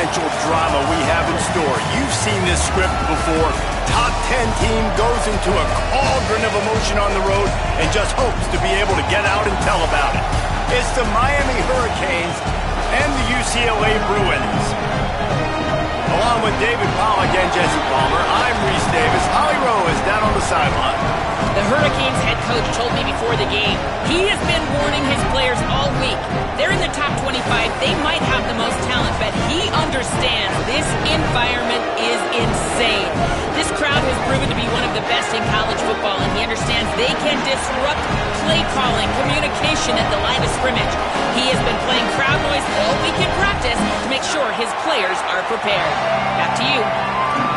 potential drama we have in store. You've seen this script before. Top 10 team goes into a cauldron of emotion on the road and just hopes to be able to get out and tell about it. It's the Miami Hurricanes and the UCLA Bruins. Along with David Pollack and Jesse Palmer, I'm Reese Davis. Holly Rowe is down on the sideline. The Hurricanes head coach told me before the game, he has been warning his players all week. They're in the top 25. They might have the most talent, but he understands this environment is insane. This crowd has proven to be one of the best in college football, and he understands they can disrupt play calling, communication at the line of scrimmage. He has been playing crowd noise all week in practice to make sure his players are prepared. Back to you.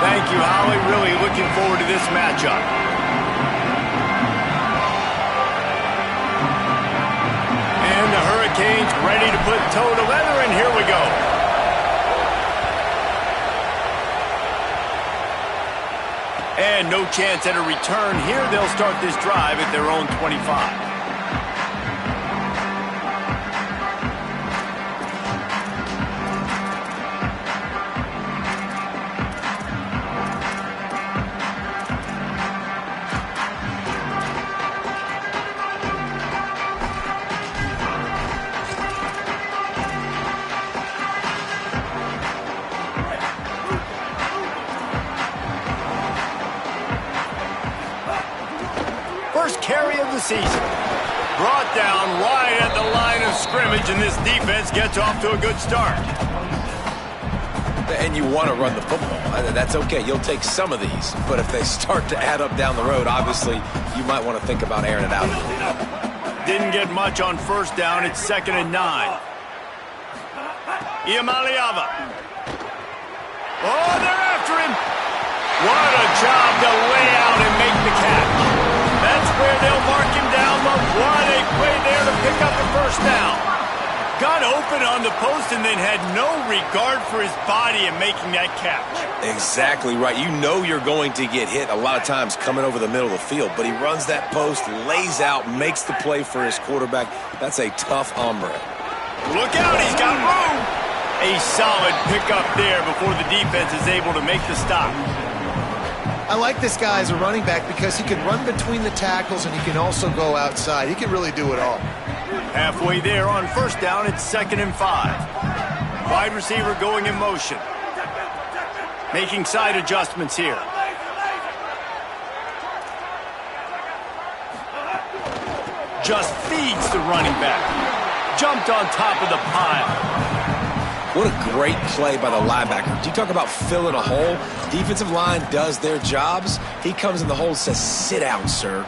Thank you, Holly. Really looking forward to this matchup. And the Hurricanes ready to put toe to leather, and here we go. And no chance at a return here. They'll start this drive at their own 25. First carry of the season. Brought down right at the line of scrimmage, and this defense gets off to a good start. And you want to run the football. That's okay. You'll take some of these. But if they start to add up down the road, obviously, you might want to think about airing it out. Didn't get much on first down. It's 2nd and 9. Iamaleava. Oh, they're after him. What a job to lay out and make the catch. That's where they'll mark him down, but what a play there to pick up the first down. Got open on the post and then had no regard for his body in making that catch. Exactly right. You know you're going to get hit a lot of times coming over the middle of the field, but he runs that post, lays out, makes the play for his quarterback. That's a tough hombre. Look out, he's got room. A solid pickup there before the defense is able to make the stop. I like this guy as a running back because he can run between the tackles and he can also go outside. He can really do it all. Halfway there on first down, it's 2nd and 5. Wide receiver going in motion. Making side adjustments here. Just feeds the running back. Jumped on top of the pile. What a great play by the linebacker. Do you talk about filling a hole? Defensive line does their jobs. He comes in the hole and says, sit down, sir.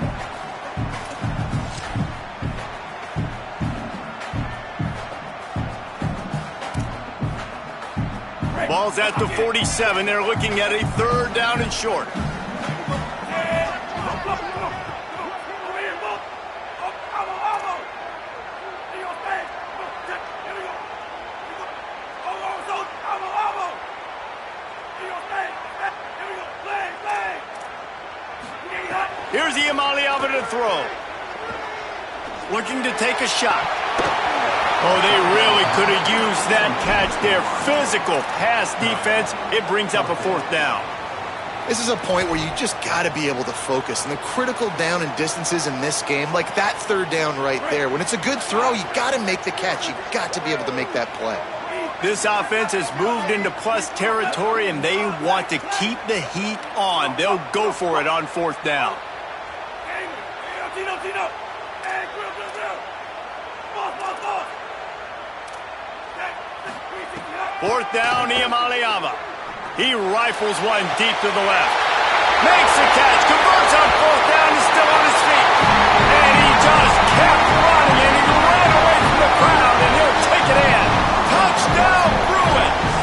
Ball's at the 47. They're looking at a 3rd down and short. Here's Iamaleava to throw. Looking to take a shot. Oh, they really could have used that catch there. Physical pass defense. It brings up a 4th down. This is a point where you just got to be able to focus. And the critical down and distances in this game, like that 3rd down right there, when it's a good throw, you got to make the catch. You got to be able to make that play. This offense has moved into plus territory, and they want to keep the heat on. They'll go for it on 4th down. 4th down, Iamaleava. He rifles one deep to the left. Makes the catch, converts on 4th down, is still on his feet. And he just kept running, and he ran away from the crowd, and he'll take it in. Touchdown, Bruins!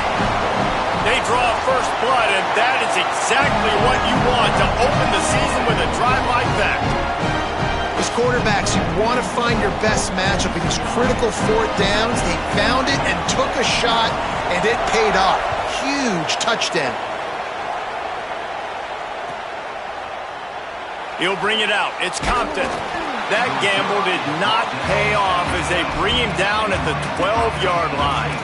They draw first blood, and that is exactly what you want to open the season with a drive like that. As quarterbacks, you want to find your best matchup in these critical 4th downs. They found it and took a shot, and it paid off. Huge touchdown. He'll bring it out. It's Compton. That gamble did not pay off as they bring him down at the 12-yard line.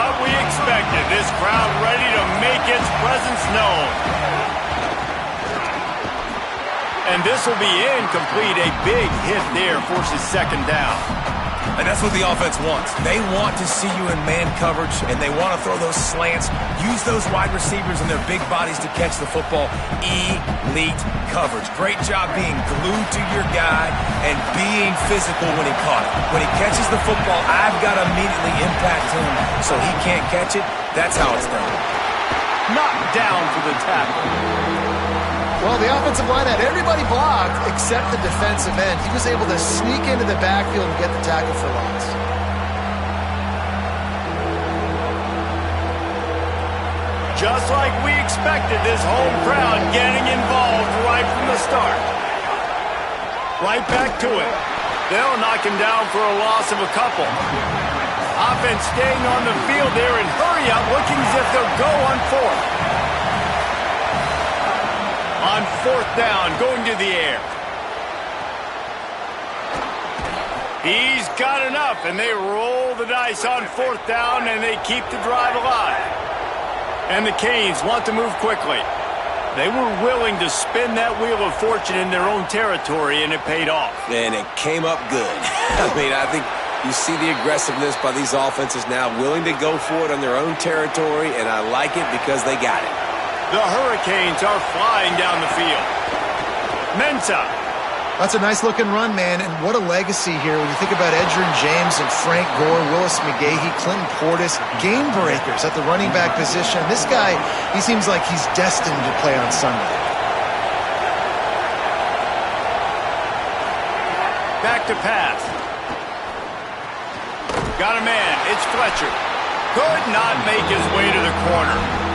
what we expected. This crowd ready to make its presence known. And this will be incomplete. A big hit there forces second down. And that's what the offense wants. They want to see you in man coverage, and they want to throw those slants, use those wide receivers and their big bodies to catch the football. Elite coverage. Great job being glued to your guy and being physical when he caught it. When he catches the football, I've got to immediately impact him so he can't catch it. That's how it's done. Knocked down for the tackle. Well, the offensive line had everybody blocked except the defensive end. He was able to sneak into the backfield and get the tackle for loss. Just like we expected, this home crowd getting involved right from the start. Right back to it. They'll knock him down for a loss of a couple. Offense staying on the field there and hurry up, looking as if they'll go on fourth. On fourth down, going to the air. He's got enough, and they roll the dice on fourth down, and they keep the drive alive. And the Canes want to move quickly. They were willing to spin that wheel of fortune in their own territory, and it paid off. And it came up good. I mean, I think you see the aggressiveness by these offenses now, willing to go for it on their own territory, and I like it because they got it. The Hurricanes are flying down the field. Mensah. That's a nice-looking run, man, and what a legacy here when you think about Edgerrin James and Frank Gore, Willis McGahee, Clinton Portis, game breakers at the running back position. This guy, he seems like he's destined to play on Sunday. Back to pass. Got a man. It's Fletcher. Could not make his way to the corner.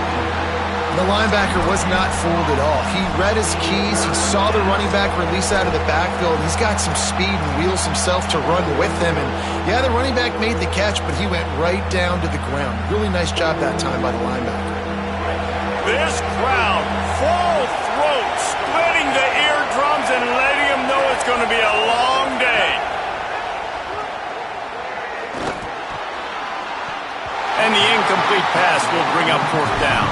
The linebacker was not fooled at all. He read his keys. He saw the running back release out of the backfield. He's got some speed and wheels himself to run with him. And yeah, the running back made the catch, but he went right down to the ground. Really nice job that time by the linebacker. This crowd, full throat, splitting the eardrums and letting them know it's going to be a long day. And the incomplete pass will bring up fourth down.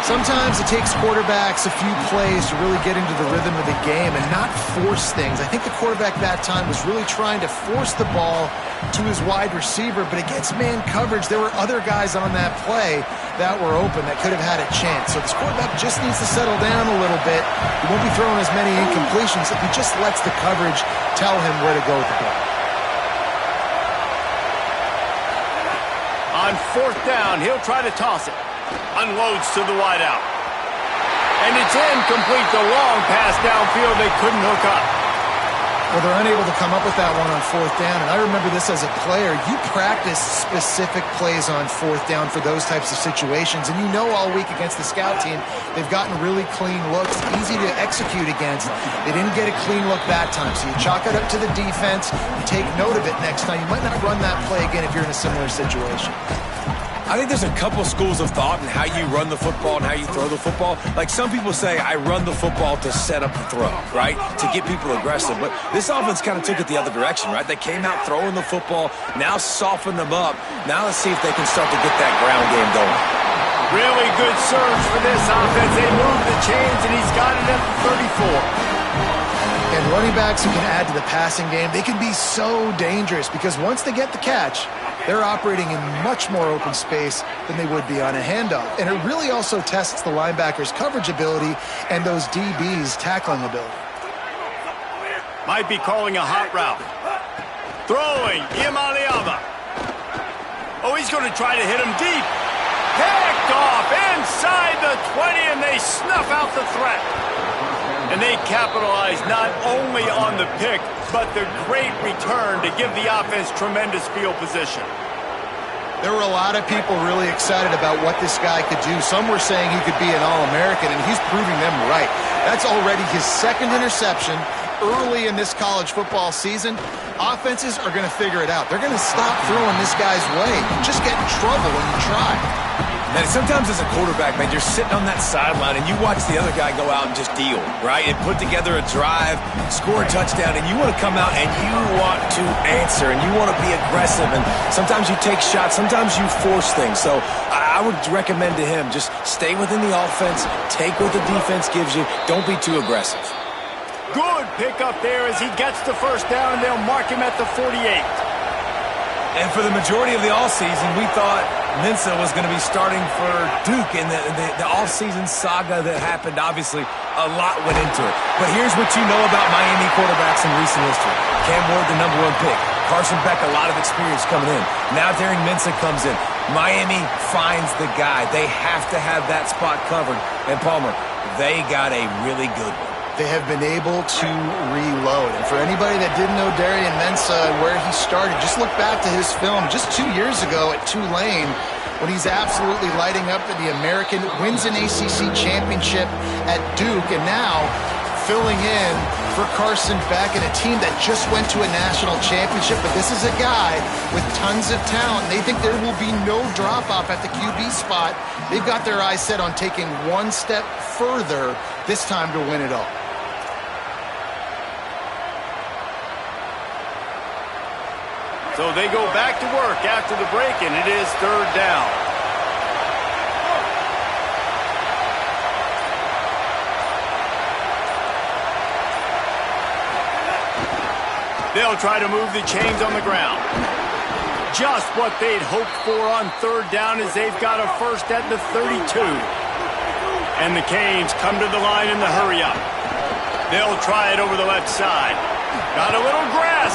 Sometimes it takes quarterbacks a few plays to really get into the rhythm of the game and not force things. I think the quarterback that time was really trying to force the ball to his wide receiver, but against man coverage, there were other guys on that play that were open that could have had a chance. So this quarterback just needs to settle down a little bit. He won't be throwing as many incompletions if he just lets the coverage tell him where to go with the ball. On fourth down, he'll try to toss it. Unloads to the wideout. And it's incomplete. The long pass downfield they couldn't hook up. Well, they're unable to come up with that one on fourth down. And I remember this as a player. You practice specific plays on fourth down for those types of situations. And you know all week against the scout team, they've gotten really clean looks, easy to execute against. They didn't get a clean look that time. So you chalk it up to the defense. You take note of it next time. You might not run that play again if you're in a similar situation. I think there's a couple schools of thought in how you run the football and how you throw the football. Like some people say, I run the football to set up the throw, right? To get people aggressive. But this offense kind of took it the other direction, right? They came out throwing the football, now softened them up. Now let's see if they can start to get that ground game going. Really good surge for this offense. They move the chains, and he's got it at 34. And running backs who can add to the passing game, they can be so dangerous because once they get the catch, they're operating in much more open space than they would be on a handoff. And it really also tests the linebacker's coverage ability and those DBs' tackling ability. Might be calling a hot route. Throwing, Iamaleava. Oh, he's going to try to hit him deep. Picked off inside the 20, and they snuff out the threat. And they capitalize not only on the pick, but the great return to give the offense tremendous field position. There were a lot of people really excited about what this guy could do. Some were saying he could be an All-American, and he's proving them right. That's already his second interception early in this college football season. Offenses are going to figure it out. They're going to stop throwing this guy's way. You just get in trouble when you try. And sometimes as a quarterback, man, you're sitting on that sideline and you watch the other guy go out and just deal, right? And put together a drive, score a touchdown, and you want to come out and you want to answer and you want to be aggressive. And sometimes you take shots, sometimes you force things. So I would recommend to him just stay within the offense, take what the defense gives you, don't be too aggressive. Good pickup there as he gets the first down, and they'll mark him at the 48. And for the majority of the offseason, we thought Mensah was going to be starting for Duke in the offseason saga that happened. Obviously, a lot went into it. But here's what you know about Miami quarterbacks in recent history. Cam Ward, the #1 pick. Carson Beck, a lot of experience coming in. Now Darren Mensah comes in. Miami finds the guy. They have to have that spot covered. And Palmer, they got a really good one. They have been able to reload. And for anybody that didn't know Darren Mensah and where he started, just look back to his film just 2 years ago at Tulane when he's absolutely lighting up in the American, wins an ACC championship at Duke, and now filling in for Carson Beck and a team that just went to a national championship. But this is a guy with tons of talent. They think there will be no drop-off at the QB spot. They've got their eyes set on taking one step further this time to win it all. So they go back to work after the break, and it is third down. They'll try to move the chains on the ground. Just what they'd hoped for on third down as they've got a first at the 32. And the Canes come to the line in the hurry-up. They'll try it over the left side. Got a little grass.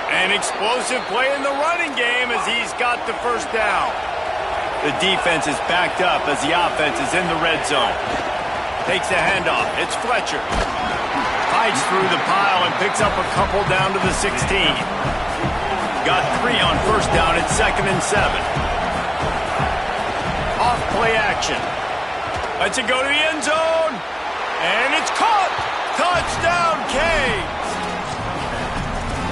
An explosive play in the running game as he's got the first down. The defense is backed up as the offense is in the red zone. Takes the handoff. It's Fletcher. Fights through the pile and picks up a couple down to the 16. Got 3 on first down at 2nd and 7. Off play action. Lets it go to the end zone. And it's caught. Touchdown, Canes.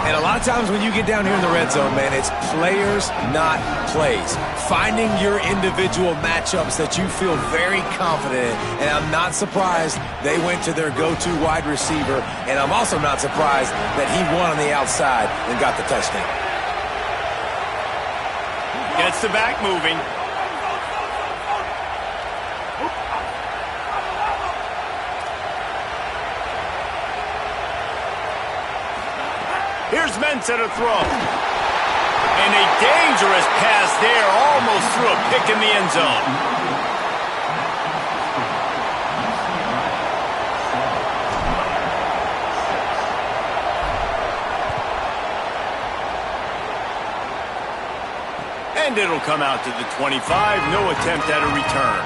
And a lot of times when you get down here in the red zone, man, it's players, not plays. Finding your individual matchups that you feel very confident in. And I'm not surprised they went to their go-to wide receiver. And I'm also not surprised that he won on the outside and got the touchdown. Gets the back moving. Here's Mensah to throw. And a dangerous pass there, almost threw a pick in the end zone. And it'll come out to the 25, no attempt at a return.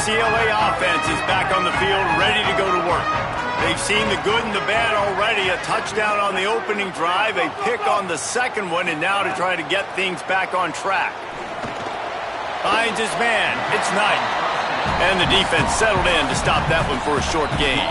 UCLA offense is back on the field, ready to go to work. They've seen the good and the bad already. A touchdown on the opening drive, a pick on the second one, and now to try to get things back on track. Finds his man. It's Knight. And the defense settled in to stop that one for a short gain.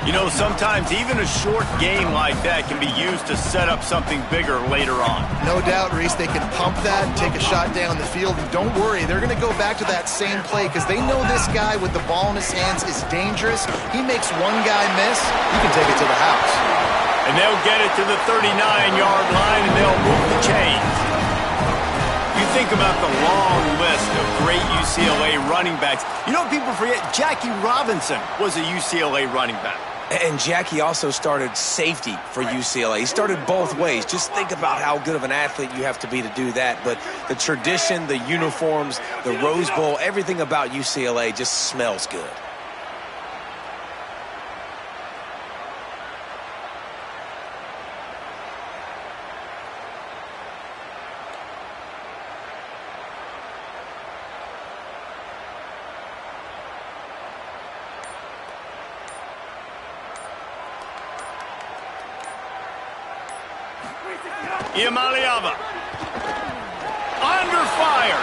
You know, sometimes even a short game like that can be used to set up something bigger later on. No doubt, Reese, they can pump that, take a shot down the field. And don't worry, they're going to go back to that same play because they know this guy with the ball in his hands is dangerous. He makes one guy miss, he can take it to the house. And they'll get it to the 39-yard line, and they'll move the chains. You think about the long list of great UCLA running backs. You know what people forget? Jackie Robinson was a UCLA running back. And Jackie also started safety for UCLA. He started both ways. Just think about how good of an athlete you have to be to do that. But the tradition, the uniforms, the Rose Bowl, everything about UCLA just smells good. Iamaleava under fire.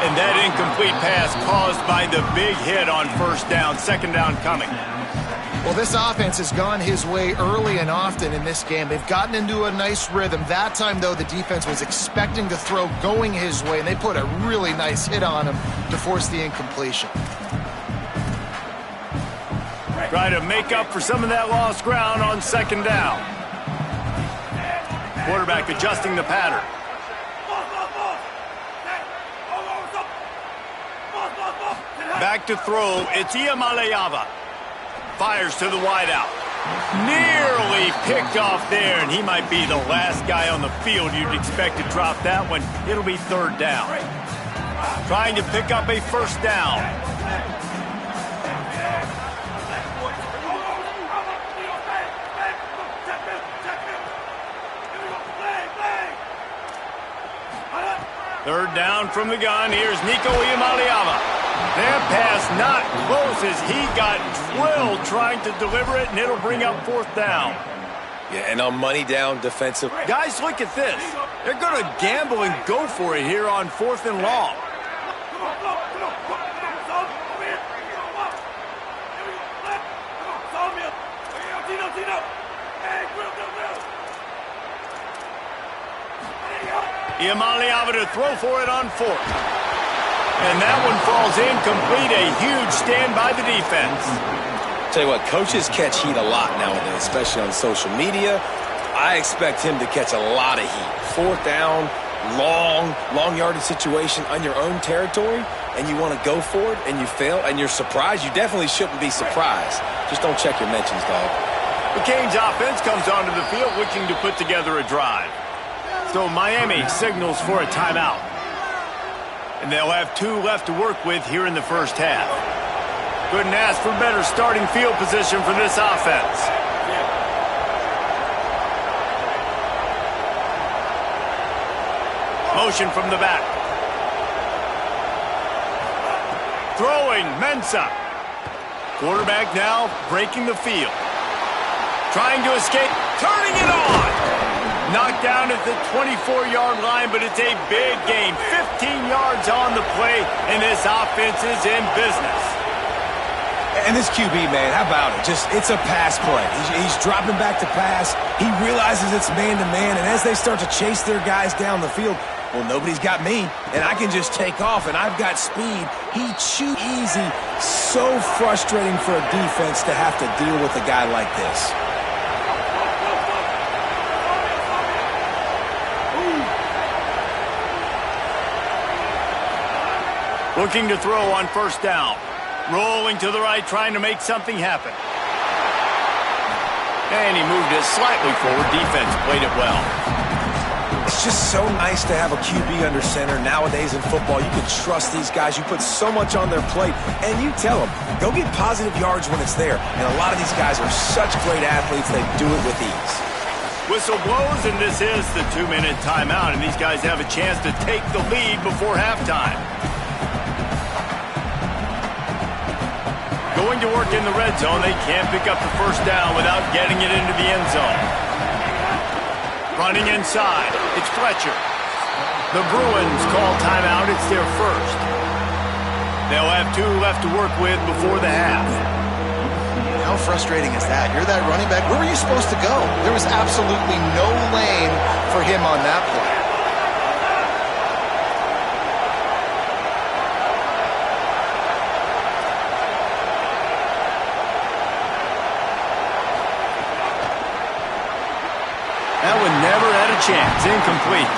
And that incomplete pass caused by the big hit on first down. Second down coming. Well, this offense has gone his way early and often in this game. They've gotten into a nice rhythm. That time, though, the defense was expecting the throw going his way, and they put a really nice hit on him to force the incompletion. Try to make up for some of that lost ground on second down. Quarterback adjusting the pattern. Back to throw. It's Iamaleava. Fires to the wideout. Nearly picked off there, and he might be the last guy on the field you'd expect to drop that one. It'll be third down. Trying to pick up a first down. Third down from the gun. Here's Nico Iamaleava. That pass not close as he got drilled trying to deliver it, and it'll bring up fourth down. Yeah, and on money down defensive. Guys, look at this. They're going to gamble and go for it here on fourth and long. Iamaleava to throw for it on fourth. And that one falls incomplete. A huge stand by the defense. Tell you what, coaches catch heat a lot nowadays, especially on social media. I expect him to catch a lot of heat. Fourth down, long yardage situation on your own territory, and you want to go for it, and you fail, and you're surprised. You definitely shouldn't be surprised. Just don't check your mentions, dog. The Canes offense comes onto the field looking to put together a drive. So Miami signals for a timeout. And they'll have 2 left to work with here in the first half. Couldn't ask for better starting field position for this offense. Motion from the back. Throwing, Mensah. Quarterback now breaking the field. Trying to escape, turning it on. Knocked down at the 24-yard line, but it's a big game. 15 yards on the play, and this offense is in business. And this QB, man, how about it? It's a pass play. He's dropping back to pass. He realizes it's man-to-man, and as they start to chase their guys down the field, well, nobody's got me, and I can just take off, and I've got speed. He chews easy. So frustrating for a defense to have to deal with a guy like this. Looking to throw on first down. Rolling to the right, trying to make something happen. And he moved it slightly forward. Defense played it well. It's just so nice to have a QB under center. Nowadays in football, you can trust these guys. You put so much on their plate, and you tell them, go get positive yards when it's there. And a lot of these guys are such great athletes, they do it with ease. Whistle blows, and this is the 2-minute timeout, and these guys have a chance to take the lead before halftime. Going to work in the red zone, they can't pick up the first down without getting it into the end zone. Running inside, it's Fletcher. The Bruins call timeout, it's their first. They'll have 2 left to work with before the half. How frustrating is that? You're that running back. Where were you supposed to go? There was absolutely no lane for him on that play. That one never had a chance. Incomplete.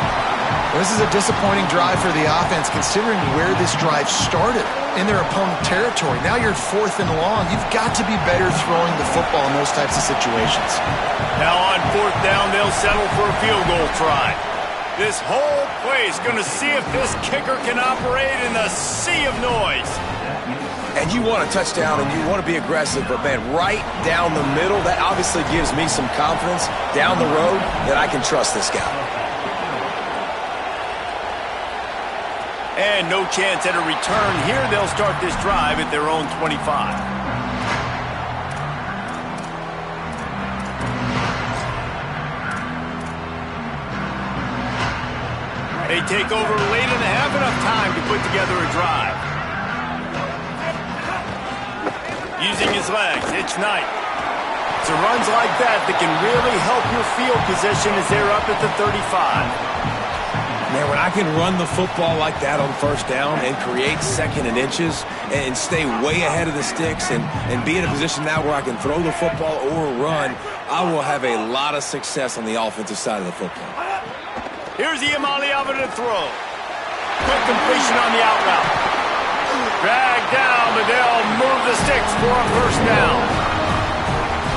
This is a disappointing drive for the offense considering where this drive started, in their opponent territory. Now you're at 4th and long. You've got to be better throwing the football in those types of situations. Now on 4th down, they'll settle for a field goal try. This whole play is going to see if this kicker can operate in the sea of noise. And you want a touchdown and you want to be aggressive, but man, right down the middle, that obviously gives me some confidence down the road that I can trust this guy. And no chance at a return here. They'll start this drive at their own 25. They take over late in the half, enough time to put together a drive. Using his legs, it's Knight. It's the runs like that that can really help your field position as they're up at the 35. Man, when I can run the football like that on first down and create second and inches and stay way ahead of the sticks and be in a position now where I can throw the football or run, I will have a lot of success on the offensive side of the football. Here's Iamaleava to throw. Quick completion on the out route. Drag down, but they'll move the sticks for a first down.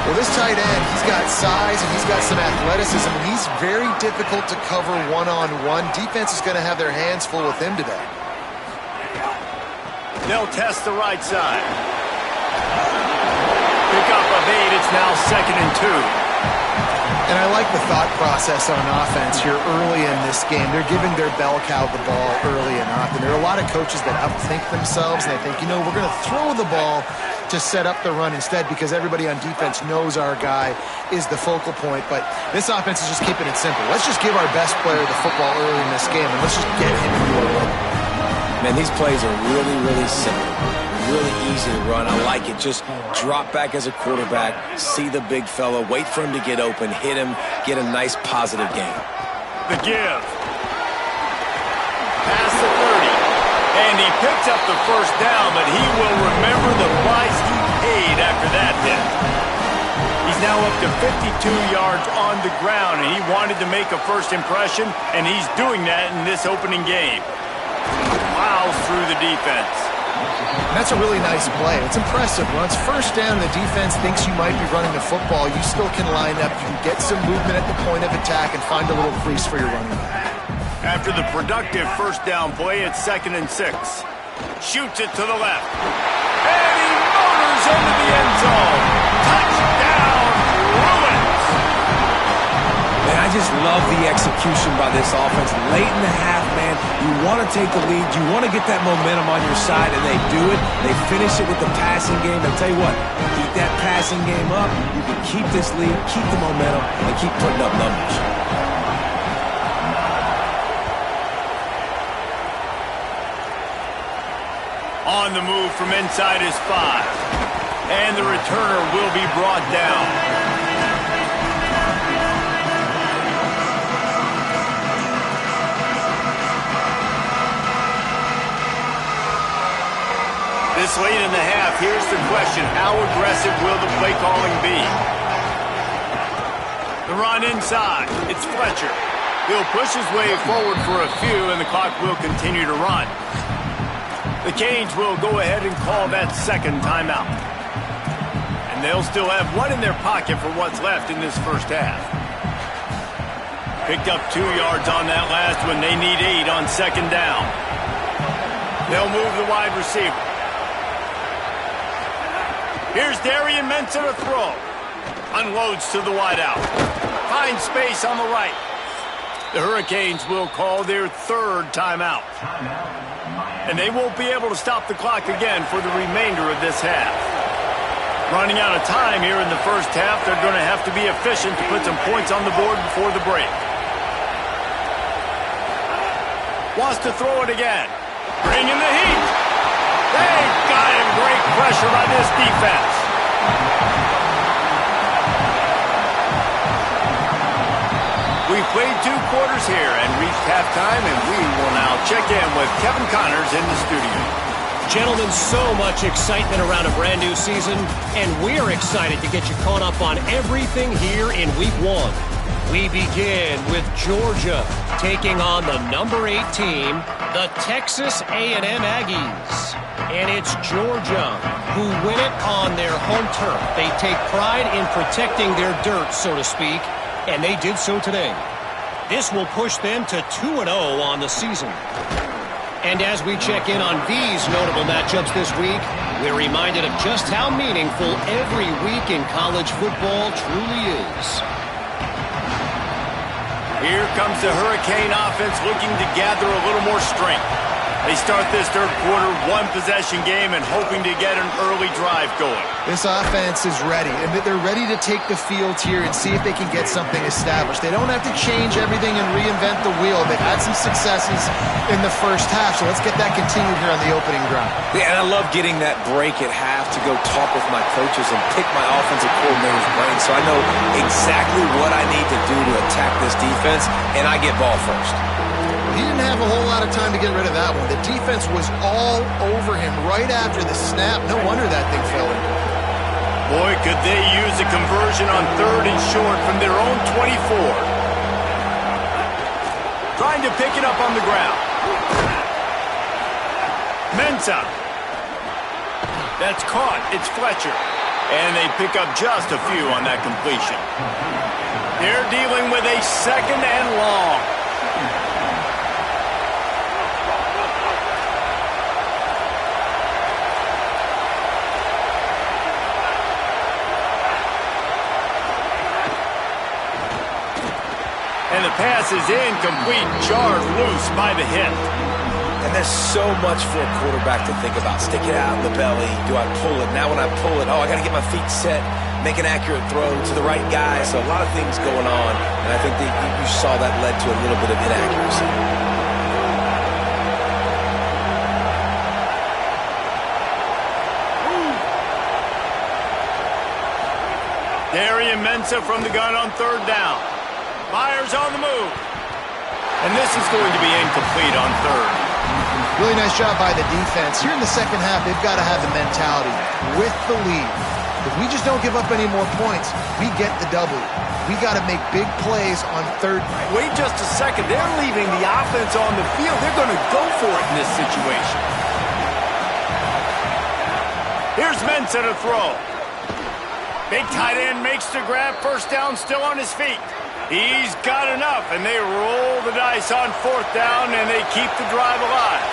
Well, this tight end, he's got size and he's got some athleticism, and he's very difficult to cover one-on-one. Defense is going to have their hands full with him today. They'll test the right side. Pick up of 8. It's now 2nd and 2. And I like the thought process on offense here early in this game. They're giving their bell cow the ball early enough. And there are a lot of coaches that outthink themselves, and they think, you know, we're going to throw the ball to set up the run instead because everybody on defense knows our guy is the focal point. But this offense is just keeping it simple. Let's just give our best player the football early in this game, and let's just get him into a run. Man, these plays are really, really simple. Really easy to run. I like it. Just drop back as a quarterback, see the big fella, wait for him to get open, hit him, get a nice positive gain. The give. Past the 30. And he picks up the first down, but he will remember the price he paid after that hit. He's now up to 52 yards on the ground, and he wanted to make a first impression, and he's doing that in this opening game. Miles through the defense. And that's a really nice play. It's impressive. Once first down, the defense thinks you might be running the football. You still can line up. You can get some movement at the point of attack and find a little crease for your running back. After the productive first down play, it's 2nd and 6. Shoots it to the left. And he motors into the end zone. Touchdown, Bruins! Man, I just love the execution by this offense. Late in the half, man, you want to take the lead. You want to get that momentum on your side, and they do it. They finish it with the passing game. I'll tell you what, keep that passing game up. You can keep this lead, keep the momentum, and keep putting up numbers. On the move from inside his 5. And the returner will be brought down. This late in the half, here's the question. How aggressive will the play calling be? The run inside. It's Fletcher. He'll push his way forward for a few, and the clock will continue to run. The Canes will go ahead and call that second timeout. And they'll still have one in their pocket for what's left in this first half. Picked up 2 yards on that last one. They need 8 on 2nd down. They'll move the wide receiver. Here's Darian Mensah to throw. Unloads to the wideout. Finds space on the right. The Hurricanes will call their 3rd timeout. And they won't be able to stop the clock again for the remainder of this half. Running out of time here in the first half, they're going to have to be efficient to put some points on the board before the break. Wants to throw it again. Bringing the heat. They got him. Great pressure by this defense. We've played 2 quarters here and reached halftime, and we will now check in with Kevin Connors in the studio. Gentlemen, so much excitement around a brand new season, and we're excited to get you caught up on everything here in Week 1. We begin with Georgia taking on the number 8 team, the Texas A&M Aggies. And it's Georgia who win it on their home turf. They take pride in protecting their dirt, so to speak, and they did so today. This will push them to 2-0 on the season. And as we check in on these notable matchups this week, we're reminded of just how meaningful every week in college football truly is. Here comes the Hurricane offense looking to gather a little more strength. They start this third quarter one-possession game and hoping to get an early drive going. This offense is ready, and they're ready to take the field here and see if they can get something established. They don't have to change everything and reinvent the wheel. They've had some successes in the first half, so let's get that continued here on the opening drive. Yeah, and I love getting that break at half to go talk with my coaches and pick my offensive coordinator's brain so I know exactly what I need to do to attack this defense, and I get ball first. He didn't have a whole lot of time to get rid of that one. The defense was all over him right after the snap. No wonder that thing fell in. Boy, could they use a conversion on third and short from their own 24. Trying to pick it up on the ground. Mensah. That's caught. It's Fletcher. And they pick up just a few on that completion. They're dealing with a second and long. And the pass is incomplete, jarred loose by the hit. And there's so much for a quarterback to think about. Stick it out in the belly. Do I pull it? Now when I pull it, I got to get my feet set, make an accurate throw to the right guy. So a lot of things going on, and I think that you saw that led to a little bit of inaccuracy. Darian Mensah from the gun on third down. Myers on the move. And this is going to be incomplete on third. Really nice job by the defense. Here in the second half, they've got to have the mentality with the lead. If we just don't give up any more points, we get the W. We got to make big plays on third. Wait just a second. They're leaving the offense on the field. They're going to go for it in this situation. Here's Mensah to throw. Big tight end makes the grab. First down, still on his feet. He's got enough, and they roll the dice on fourth down, and they keep the drive alive.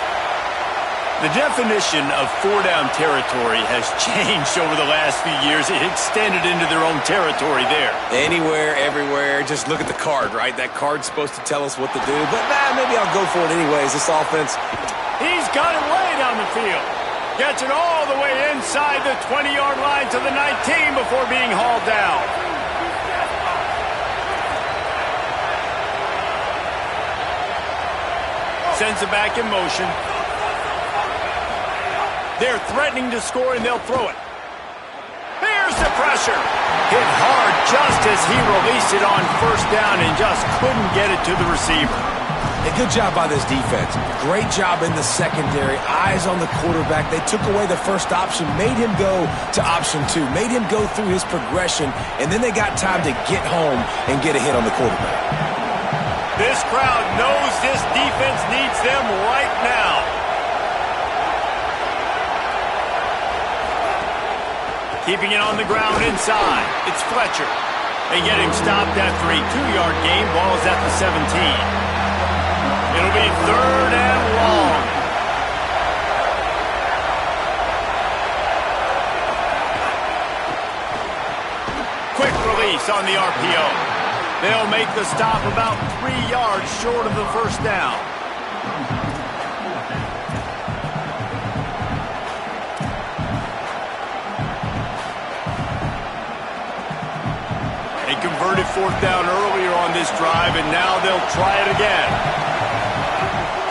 The definition of four-down territory has changed over the last few years. It extended into their own territory there. Anywhere, everywhere, just look at the card, right? That card's supposed to tell us what to do, but maybe I'll go for it anyways. This offense. He's got it way down the field. Gets it all the way inside the 20-yard line to the 19 before being hauled down. Sends it back in motion. They're threatening to score, and they'll throw it. Here's the pressure. Hit hard just as he released it on first down and just couldn't get it to the receiver. A good job by this defense. Great job in the secondary. Eyes on the quarterback. They took away the first option, made him go to option 2, made him go through his progression, and then they got time to get home and get a hit on the quarterback. This crowd knows this defense needs them right now. Keeping it on the ground inside. It's Fletcher. They get him stopped after a 2-yard gain. Ball is at the 17. It'll be third and long. Quick release on the RPO. They'll make the stop about 3 yards short of the first down. They converted fourth down earlier on this drive, and now they'll try it again.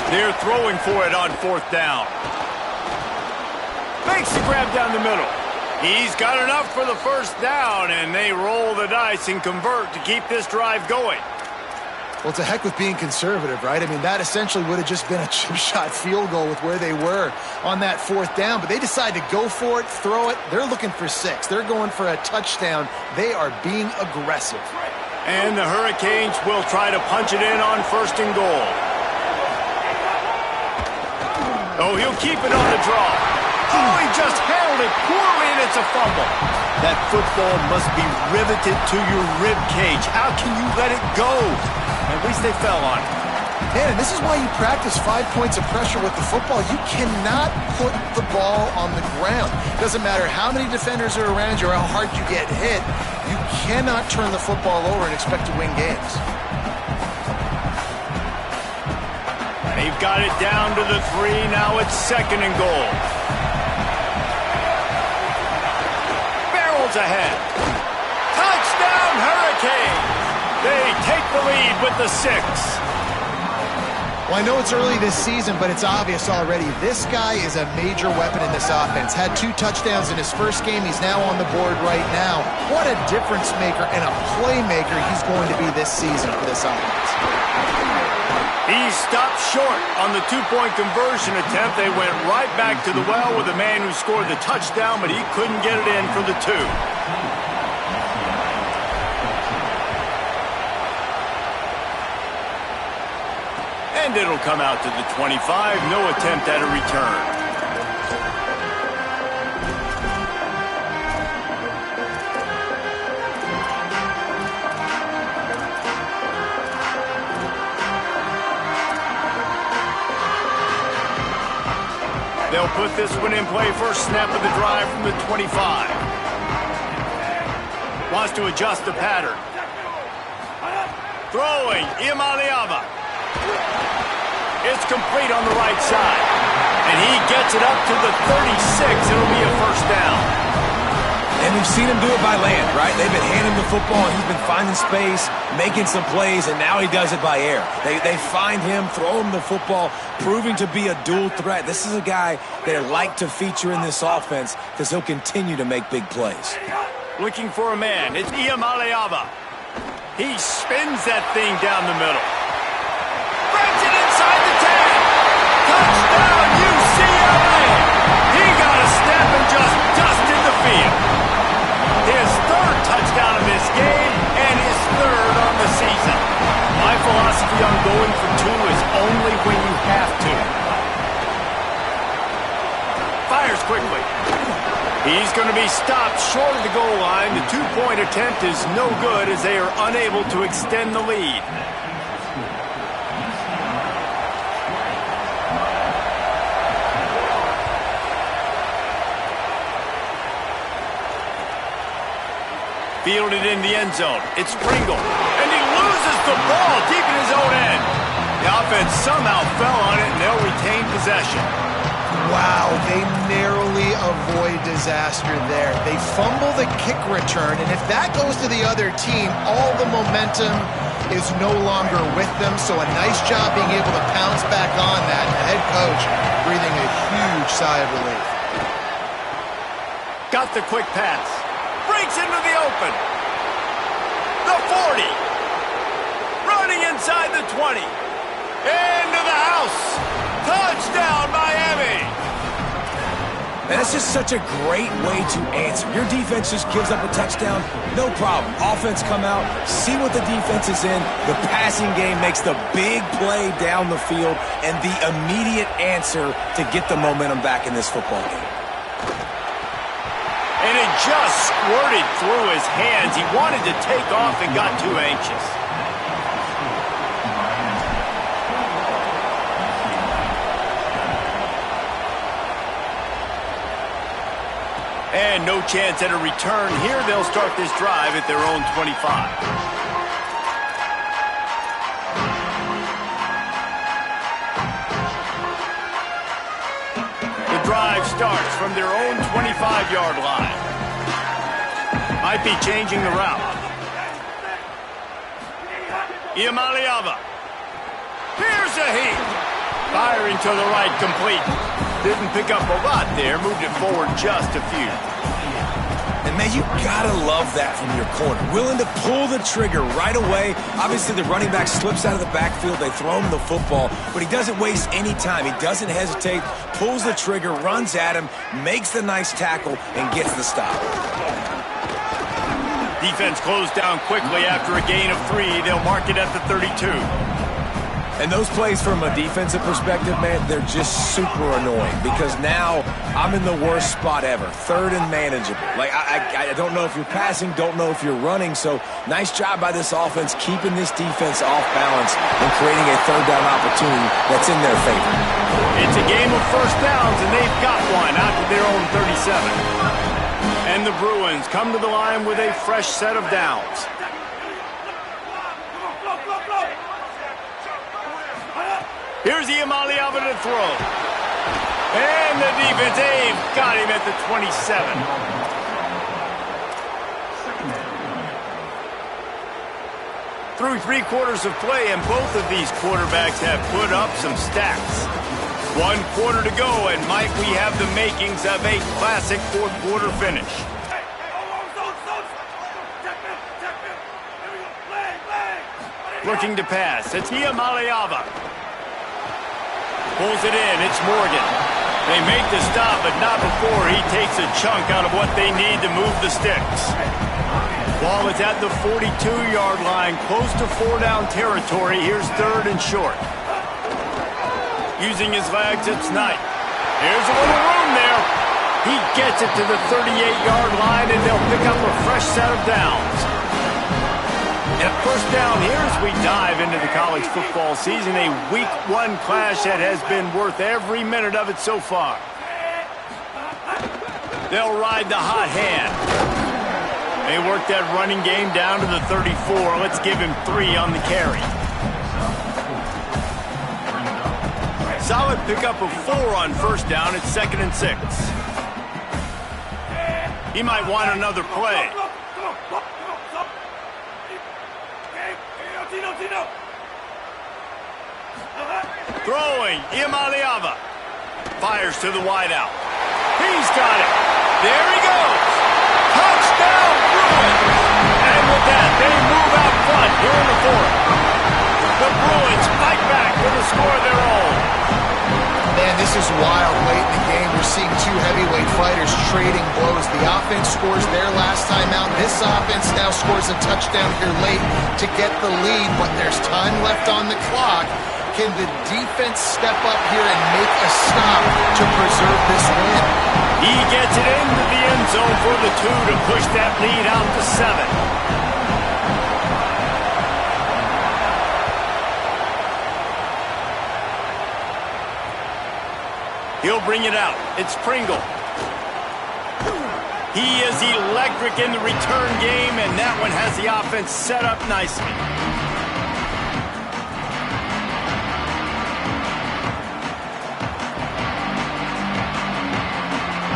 They're throwing for it on fourth down. Makes the grab down the middle. He's got enough for the first down, and they roll the dice and convert to keep this drive going. Well, it's a heck with being conservative, right? I mean, that essentially would have just been a chip shot field goal with where they were on that fourth down, but they decide to go for it, throw it. They're looking for 6. They're going for a touchdown. They are being aggressive. And the Hurricanes will try to punch it in on first and goal. Oh, he'll keep it on the draw. Oh, he just handled it poorly, and it's a fumble. That football must be riveted to your rib cage. How can you let it go? At least they fell on it. Man, and this is why you practice 5 points of pressure with the football. You cannot put the ball on the ground. Doesn't matter how many defenders are around you or how hard you get hit. You cannot turn the football over and expect to win games. They've got it down to the 3. Now it's 2nd and goal. Barrels ahead. Touchdown, Hurricanes! They take the lead with the 6. Well, I know it's early this season, but it's obvious already. This guy is a major weapon in this offense. Had 2 touchdowns in his first game. He's now on the board right now. What a difference maker and a playmaker he's going to be this season for this offense. He stopped short on the 2-point conversion attempt. They went right back to the well with the man who scored the touchdown, but he couldn't get it in for the 2. And it'll come out to the 25. No attempt at a return. They'll put this one in play first snap of the drive from the 25. Wants to adjust the pattern. Throwing, Imaliava. It's complete on the right side. And he gets it up to the 36. It'll be a first down. And we've seen him do it by land, right? They've been handing the football, and he's been finding space, making some plays, and now he does it by air. They find him, throw him the football, proving to be a dual threat. This is a guy they like to feature in this offense because he'll continue to make big plays. Looking for a man. It's Imaliava. He spins that thing down the middle. Brings it inside the 10. Touchdown, UCLA! He got a step and just dusted the field. His 3rd touchdown of this game and his 3rd on the season. My philosophy on going for 2 is only when you have to. Fires quickly. He's going to be stopped short of the goal line. The 2-point attempt is no good as they are unable to extend the lead. Fielded in the end zone. It's Pringle. And he loses the ball deep in his own end. The offense somehow fell on it, and they'll retain possession. Wow, they narrowly avoid disaster there. They fumble the kick return, and if that goes to the other team, all the momentum is no longer with them. So a nice job being able to pounce back on that. And the head coach breathing a huge sigh of relief. Got the quick pass. Breaks into the open. The 40. Running inside the 20. Into the house. Touchdown, Miami. And that's just such a great way to answer. Your defense just gives up a touchdown, no problem. Offense come out, see what the defense is in. The passing game makes the big play down the field and the immediate answer to get the momentum back in this football game. And it just squirted through his hands. He wanted to take off and got too anxious. And no chance at a return here. They'll start this drive at their own 25. The drive starts from their own 25-yard line. Might be changing the route. Imaliava. Here's a heat. Firing to the right, complete. Didn't pick up a lot there. Moved it forward just a few. And, man, you got to love that from your corner. Willing to pull the trigger right away. Obviously, the running back slips out of the backfield. They throw him the football, but he doesn't waste any time. He doesn't hesitate, pulls the trigger, runs at him, makes the nice tackle, and gets the stop. Defense closed down quickly after a gain of 3. They'll mark it at the 32. And those plays from a defensive perspective, man, they're just super annoying because now I'm in the worst spot ever. 3rd and manageable. Like, I don't know if you're passing, don't know if you're running. So nice job by this offense keeping this defense off balance and creating a 3rd down opportunity that's in their favor. It's a game of first downs, and they've got one out to their own 37. And the Bruins come to the line with a fresh set of downs. Here's Iamaleava to throw. And the defense, they've got him at the 27. Through 3 quarters of play, and both of these quarterbacks have put up some stats. 1 quarter to go, and might we have the makings of a classic fourth-quarter finish. Looking to pass. It's Iamaleava. Pulls it in. It's Morgan. They make the stop, but not before he takes a chunk out of what they need to move the sticks. Ball is at the 42-yard line, close to 4-down territory. Here's 3rd and short. Using his legs, it's Knight. Here's a little room there. He gets it to the 38-yard line, and they'll pick up a fresh set of downs. And a first down here as we dive into the college football season, a Week 1 clash that has been worth every minute of it so far. They'll ride the hot hand. They work that running game down to the 34. Let's give him 3 on the carry. Solid pickup of 4 on first down. It's 2nd and 6. He might want another play. Throwing, Iamaleava. Fires to the wideout. He's got it. There he goes. Touchdown, Bruins. And with that, they move out front here in the 4th. The Bruins fight back with a score of their own. Man, this is wild. Late in the game, we're seeing 2 heavyweight fighters trading blows. The offense scores their last time out. This offense now scores a touchdown here late to get the lead, but there's time left on the clock. Can the defense step up here and make a stop to preserve this win? He gets it into the end zone for the 2 to push that lead out to 7. He'll bring it out. It's Pringle. He is electric in the return game, and that one has the offense set up nicely.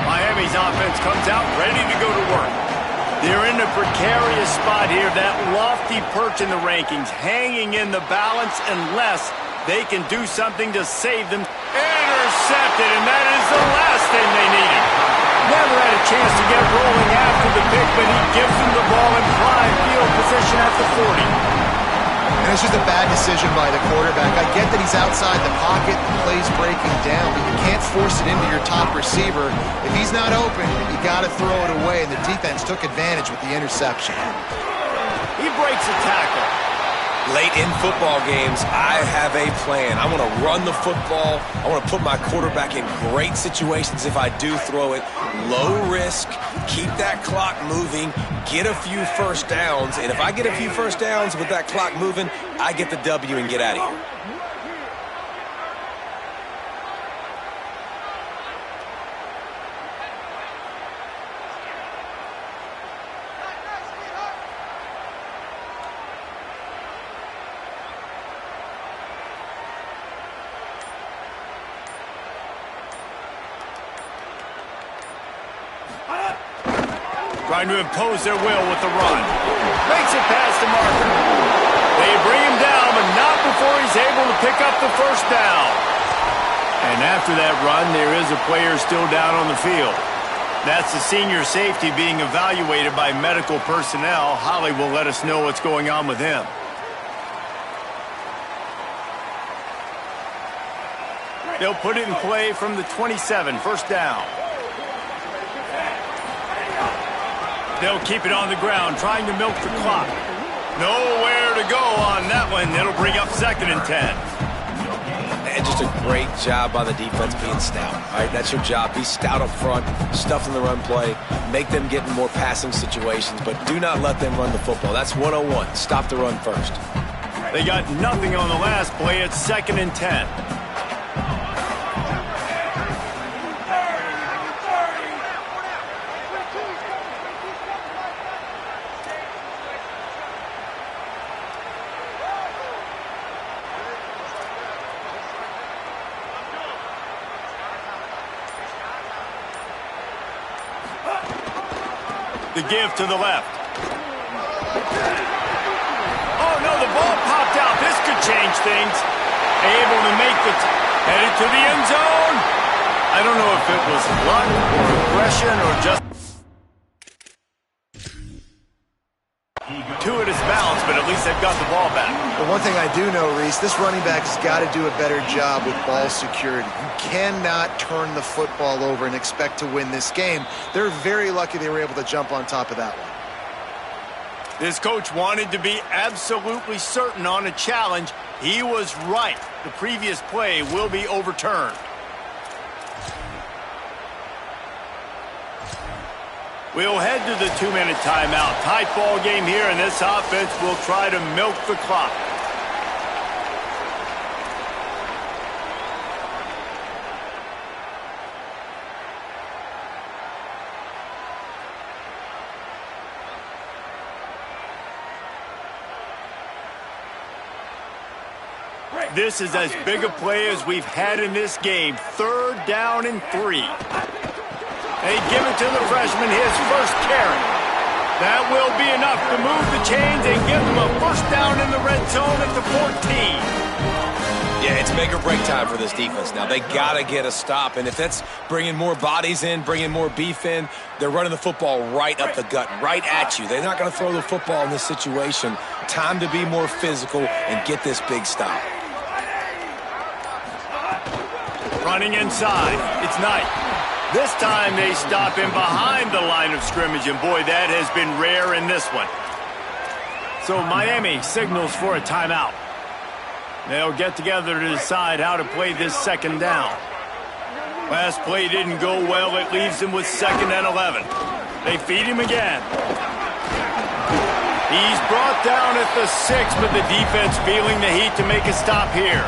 Miami's offense comes out ready to go to work. They're in a precarious spot here, that lofty perch in the rankings, hanging in the balance unless they can do something to save them. Intercepted, and that is the last thing they needed. Never had a chance to get rolling after the pick, but he gives them the ball in prime field position at the 40. And it's just a bad decision by the quarterback. I get that he's outside the pocket, the play's breaking down, but you can't force it into your top receiver. If he's not open, you got to throw it away, and the defense took advantage with the interception. He breaks a tackle. Late in football games, I have a plan. I want to run the football. I want to put my quarterback in great situations if I do throw it. Low risk, keep that clock moving, get a few first downs. And if I get a few first downs with that clock moving, I get the W and get out of here. Trying to impose their will with the run. Makes it past the marker. They bring him down, but not before he's able to pick up the first down. And after that run, there is a player still down on the field. That's the senior safety being evaluated by medical personnel. Holly will let us know what's going on with him. They'll put it in play from the 27, first down. They'll keep it on the ground, trying to milk the clock. Nowhere to go on that one. It'll bring up 2nd and 10. And just a great job by the defense being stout. All right, that's your job. Be stout up front, stuff in the run play, make them get in more passing situations, but do not let them run the football. That's 101. Stop the run first. They got nothing on the last play. It's 2nd and 10. The give to the left. Oh, no, the ball popped out. This could change things. Able to make headed to the end zone. I don't know if it was luck or aggression or just two at his bounce, but at least they've got the ball back. But one thing I do know, Reese, this running back has got to do a better job with ball security. You cannot turn the football over and expect to win this game. They're very lucky they were able to jump on top of that one. This coach wanted to be absolutely certain on a challenge. He was right. The previous play will be overturned. We'll head to the 2-minute timeout. Tight ball game here, and this offense will try to milk the clock. This is as big a play as we've had in this game. 3rd down and 3. They give it to the freshman, his first carry. That will be enough to move the chains and give them a first down in the red zone at the 14. Yeah, it's make or break time for this defense now. They got to get a stop, and if that's bringing more bodies in, bringing more beef in, they're running the football right up the gut, right at you. They're not going to throw the football in this situation. Time to be more physical and get this big stop. Running inside, it's Knight. This time they stop him behind the line of scrimmage, and boy, that has been rare in this one. So Miami signals for a timeout. They'll get together to decide how to play this 2nd down. Last play didn't go well. It leaves him with 2nd and 11. They feed him again. He's brought down at the 6, but the defense feeling the heat to make a stop here.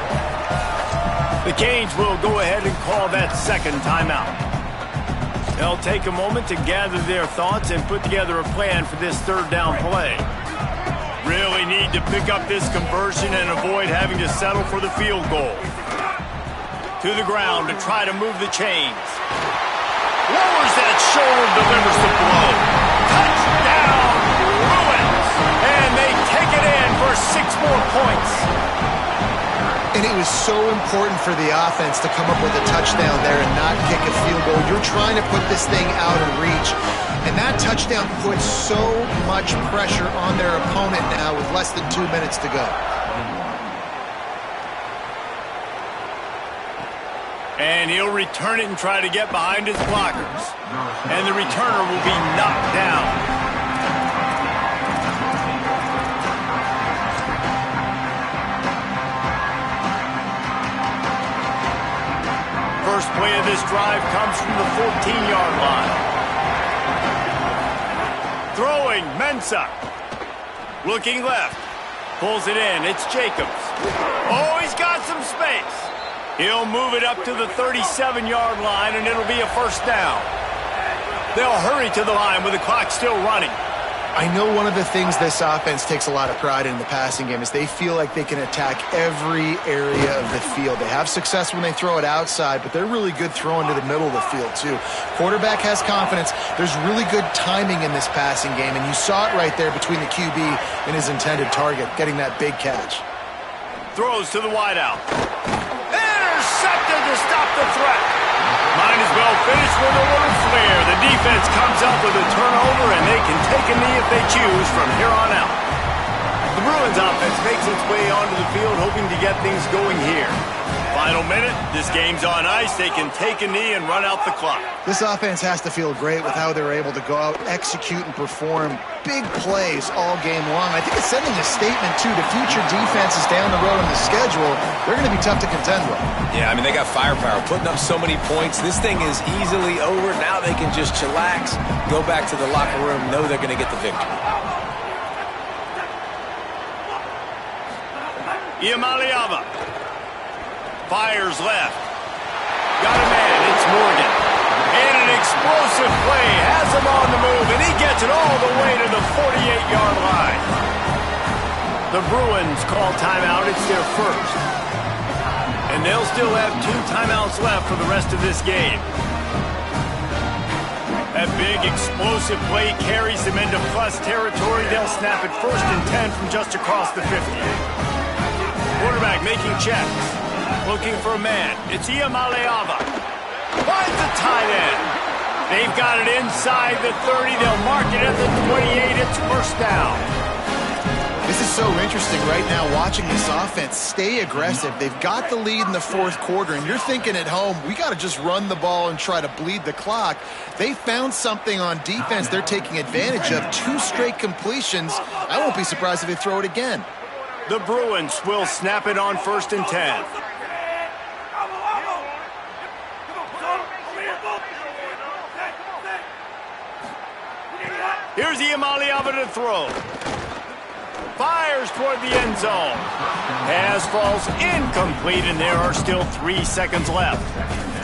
The Canes will go ahead and call that 2nd timeout. They'll take a moment to gather their thoughts and put together a plan for this 3rd down play. Really need to pick up this conversion and avoid having to settle for the field goal. To the ground to try to move the chains. Lowers that shoulder, delivers the blow. Touchdown, Bruins! And they take it in for 6 more points. And it was so important for the offense to come up with a touchdown there and not kick a field goal. You're trying to put this thing out of reach. And that touchdown puts so much pressure on their opponent now with less than 2 minutes to go. And he'll return it and try to get behind his blockers. And the returner will be knocked down. First play of this drive comes from the 14-yard line. Throwing, Mensah. Looking left. Pulls it in. It's Jacobs. Oh, he's got some space. He'll move it up to the 37-yard line, and it'll be a first down. They'll hurry to the line with the clock still running. I know one of the things this offense takes a lot of pride in the passing game is they feel like they can attack every area of the field. They have success when they throw it outside, but they're really good throwing to the middle of the field, too. Quarterback has confidence. There's really good timing in this passing game, and you saw it right there between the QB and his intended target, getting that big catch. Throws to the wideout. Intercepted to stop the threat. Might as well finish with a little flair. The defense comes up with a turnover, and they can take a knee if they choose from here on out. The Bruins offense makes its way onto the field, hoping to get things going here. Final minute, this game's on ice. They can take a knee and run out the clock. This offense has to feel great with how they're able to go out, execute, and perform big plays all game long. I think it's sending a statement, too, to future defenses down the road on the schedule. They're going to be tough to contend with. Yeah, I mean, they got firepower, putting up so many points. This thing is easily over. Now they can just chillax, go back to the locker room, know they're going to get the victory. Iamaleava fires left. Got a man, it's Morgan. And an explosive play has him on the move, and he gets it all the way to the 48-yard line. The Bruins call timeout. It's their first. And they'll still have 2 timeouts left for the rest of this game. That big explosive play carries them into plus territory. They'll snap it 1st and 10 from just across the 50. Quarterback making checks. Looking for a man. It's Iamaleava. Finds the tight end. They've got it inside the 30. They'll mark it at the 28. It's 1st down. This is so interesting right now, watching this offense stay aggressive. They've got the lead in the 4th quarter, and you're thinking at home, we got to just run the ball and try to bleed the clock. They found something on defense they're taking advantage of. 2 straight completions. I won't be surprised if they throw it again. The Bruins will snap it on 1st and 10. Here's Iamaleava to throw. Fires toward the end zone. Pass falls incomplete, and there are still 3 seconds left.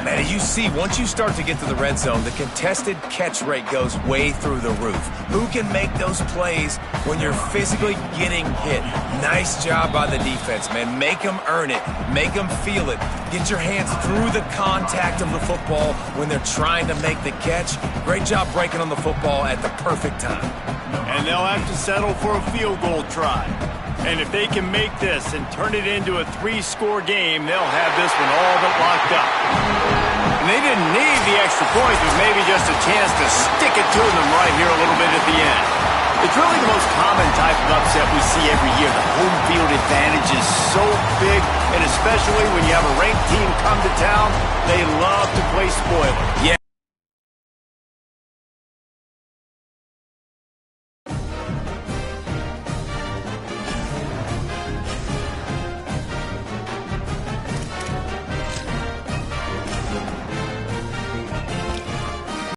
Man, as you see, once you start to get to the red zone, the contested catch rate goes way through the roof. Who can make those plays when you're physically getting hit? Nice job by the defense, man. Make them earn it. Make them feel it. Get your hands through the contact of the football when they're trying to make the catch. Great job breaking on the football at the perfect time. And they'll have to settle for a field goal try. And if they can make this and turn it into a 3-score game, they'll have this one all but locked up. And they didn't need the extra point, but maybe just a chance to stick it to them right here a little bit at the end. It's really the most common type of upset we see every year. The home field advantage is so big, and especially when you have a ranked team come to town, they love to play spoiler. Yeah.